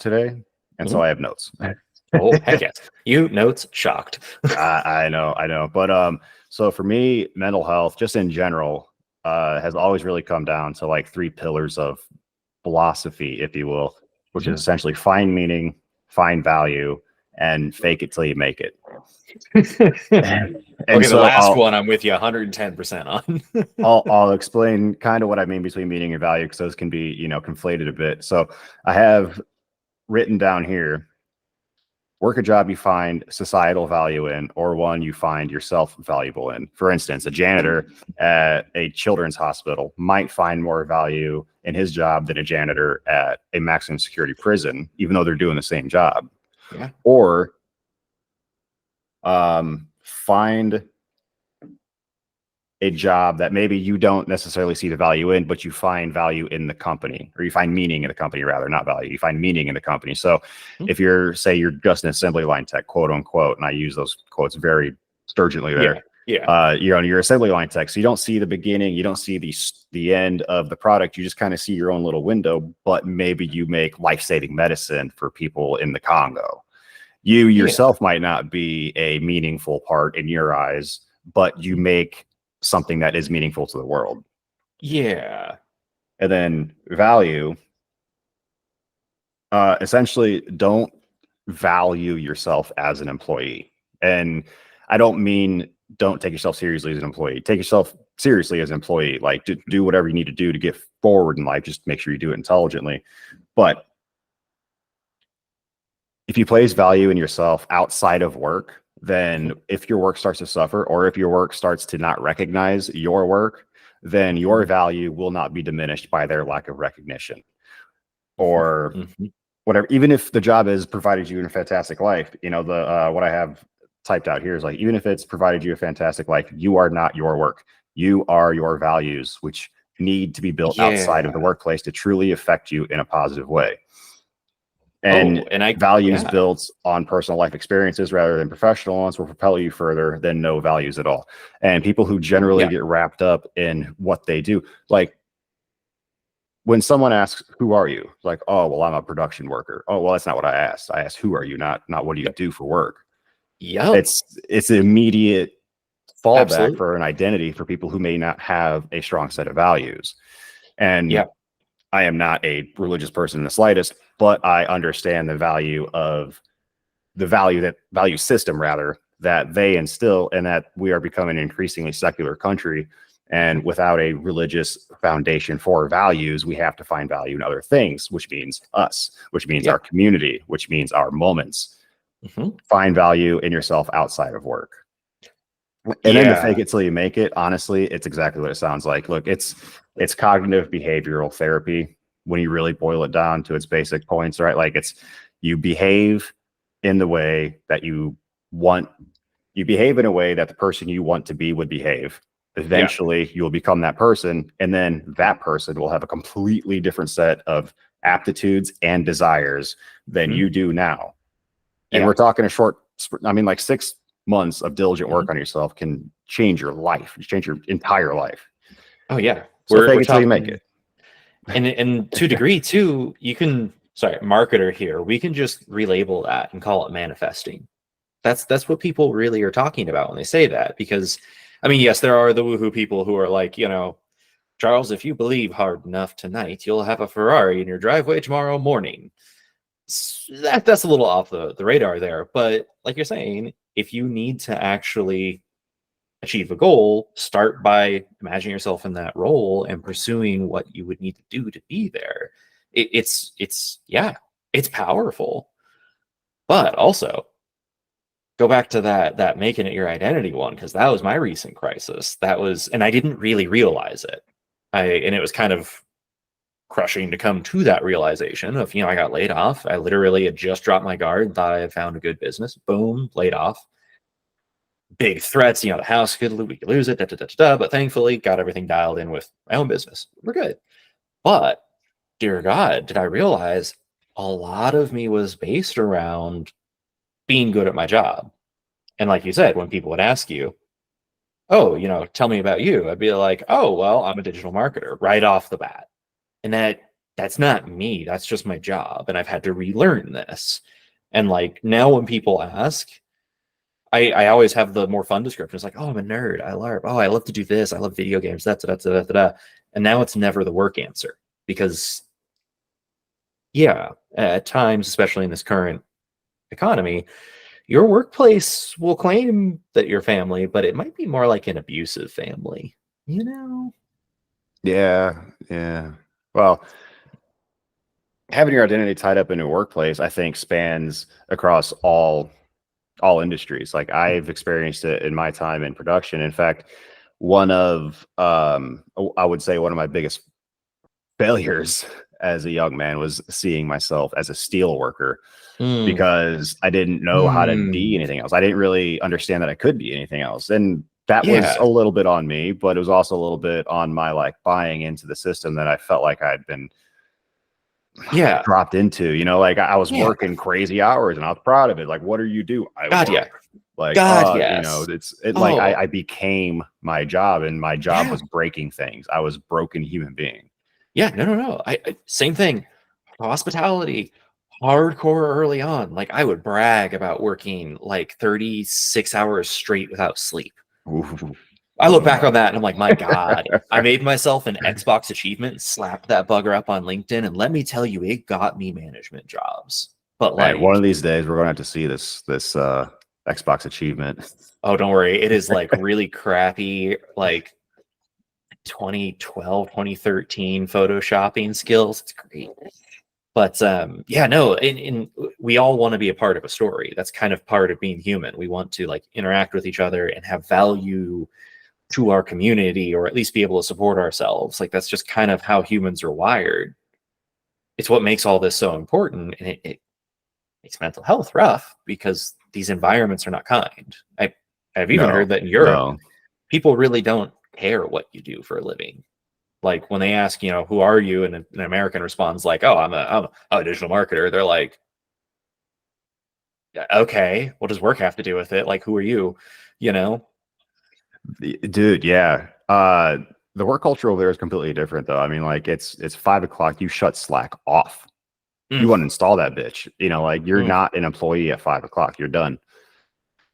today, and so I have notes. Oh, heck yes. You notes shocked. I know. But so for me, mental health, just in general, has always really come down to like three pillars of philosophy, if you will, which is essentially find meaning, find value, and fake it till you make it. And Okay, the so last one I'm with you 110% on. I'll explain kind of what I mean between meaning and value, because those can be, conflated a bit. So I have written down here: work a job you find societal value in, or one you find yourself valuable in. For instance, a janitor at a children's hospital might find more value in his job than a janitor at a maximum security prison, even though they're doing the same job. Yeah. Or find a job that maybe you don't necessarily see the value in, but you find value in the company, or you find meaning in the company, rather, not value. You find meaning in the company. So if you're just an assembly line tech, quote unquote, and I use those quotes very sturgently there. Yeah. You're assembly line tech. So you don't see the beginning, you don't see the end of the product. You just kind of see your own little window, but maybe you make life-saving medicine for people in the Congo. You yourself might not be a meaningful part in your eyes, but you make something that is meaningful to the world. Yeah. And then value, essentially don't value yourself as an employee. And I don't mean don't take yourself seriously as an employee. Take yourself seriously as an employee. Like, do whatever you need to do to get forward in life. Just make sure you do it intelligently. But if you place value in yourself outside of work, then if your work starts to suffer, or if your work starts to not recognize your work, then your value will not be diminished by their lack of recognition or whatever. Even if the job has provided you a fantastic life, what I have typed out here is like, even if it's provided you a fantastic life, you are not your work. You are your values, which need to be built outside of the workplace to truly affect you in a positive way. And values built on personal life experiences rather than professional ones will propel you further than no values at all. And people who generally get wrapped up in what they do, like when someone asks, "Who are you?" It's like, "Oh, well, I'm a production worker." Oh, well, that's not what I asked. I asked, "Who are you?" Not what do you do for work? Yeah. It's an immediate fallback for an identity for people who may not have a strong set of values. And I am not a religious person in the slightest, but I understand the value system rather that they instill, and that we are becoming an increasingly secular country. And without a religious foundation for values, we have to find value in other things, which means us, which means our community, which means our moments. Find value in yourself outside of work. And then to fake it till you make it, honestly, it's exactly what it sounds like. Look, it's cognitive behavioral therapy when you really boil it down to its basic points, right? Like you behave in the way that you behave in a way that the person you want to be would behave. Eventually you will become that person, and then that person will have a completely different set of aptitudes and desires than you do now. And we're talking like 6 months of diligent work on yourself can change your life, change your entire life. Oh yeah. So fake it till you make it. And to a degree too, you can, marketer here, we can just relabel that and call it manifesting. That's what people really are talking about when they say that, because I mean, yes, there are the woohoo people who are like, Charles, if you believe hard enough tonight, you'll have a Ferrari in your driveway tomorrow morning. That's a little off the radar there. But like you're saying, if you need to actually achieve a goal, start by imagining yourself in that role and pursuing what you would need to do to be there. It's powerful. But also go back to that making it your identity one, because that was my recent crisis. And I didn't really realize it. And it was kind of crushing to come to that realization of, I got laid off. I literally had just dropped my guard, thought I had found a good business. Boom, laid off. Big threats, the house we could lose it, but thankfully got everything dialed in with my own business. We're good. But dear God, did I realize a lot of me was based around being good at my job. And like you said, when people would ask you, oh, tell me about you, I'd be like, oh, well, I'm a digital marketer right off the bat. And that that's not me. That's just my job. And I've had to relearn this. And like now when people ask, I always have the more fun description. It's like, oh, I'm a nerd. I LARP. Oh, I love to do this. I love video games. That's da. And now it's never the work answer because, yeah, at times, especially in this current economy, your workplace will claim that you're family, but it might be more like an abusive family, you know? Yeah, yeah. Well, having your identity tied up in a workplace, I think, spans across all industries. Like I've experienced it in my time in production. In fact, one of I would say one of my biggest failures as a young man was seeing myself as a steel worker Mm, because I didn't know how to be anything else. I didn't really understand that I could be anything else. And that was yeah, a little bit on me, but it was also a little bit on my like buying into the system that I felt like I'd been yeah, dropped into, like I was yeah. working crazy hours and I was proud of it. Like, what do you do? I God, work. yeah. Like, God, yes. like Oh, I became my job and my job yeah. was breaking things. I was a broken human being. Yeah, no. I same thing. Hospitality, hardcore early on. Like I would brag about working like 36 hours straight without sleep. Ooh. I look back on that and I'm like, my God, I made myself an Xbox achievement, slapped that bugger up on LinkedIn, and let me tell you, it got me management jobs. But Man, one like, of these days we're gonna have to see this Xbox achievement. oh, don't worry, it is like really crappy, like 2012, 2013 photoshopping skills. It's great. But yeah, no, and we all want to be a part of a story. That's kind of part of being human. We want to like interact with each other and have value to our community, or at least be able to support ourselves. Like that's just kind of how humans are wired. It's what makes all this so important, and it makes mental health rough because these environments are not kind. I've even heard No, that in Europe, no. people really don't care what you do for a living. Like when they ask, who are you? And an American responds like, oh, I'm a digital marketer. They're like, "Yeah, okay, what does work have to do with it? Like, who are you? You know? Dude, yeah. The work culture over there is completely different though. I mean, like it's 5 o'clock, you shut Slack off. You Mm, uninstall that bitch. Like you're mm. not an employee at 5 o'clock. You're done.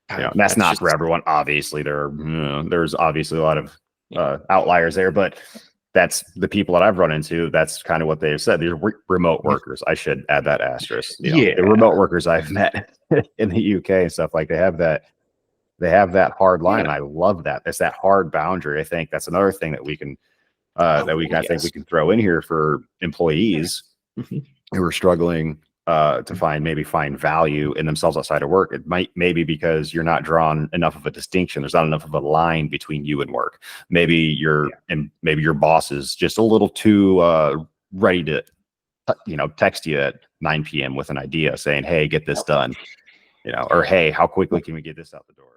God, And that's that's not for just everyone. Obviously, there's obviously a lot of yeah. outliers there, but that's the people that I've run into. That's kind of what they've said. These are remote workers. I should add that asterisk. The Yeah. remote workers I've met in the UK and stuff, like they have that hard line, Yeah. and I love that. It's that hard boundary. I think that's another thing that we can Oh, I think we yes. can throw in here for employees Mhm. who are struggling to find value in themselves outside of work. It might maybe because you're not drawn enough of a distinction. There's not enough of a line between you and work. Maybe maybe your boss is just a little too ready to text you at 9 p.m. with an idea saying, "Hey, get this done," or "Hey, how quickly can we get this out the door?"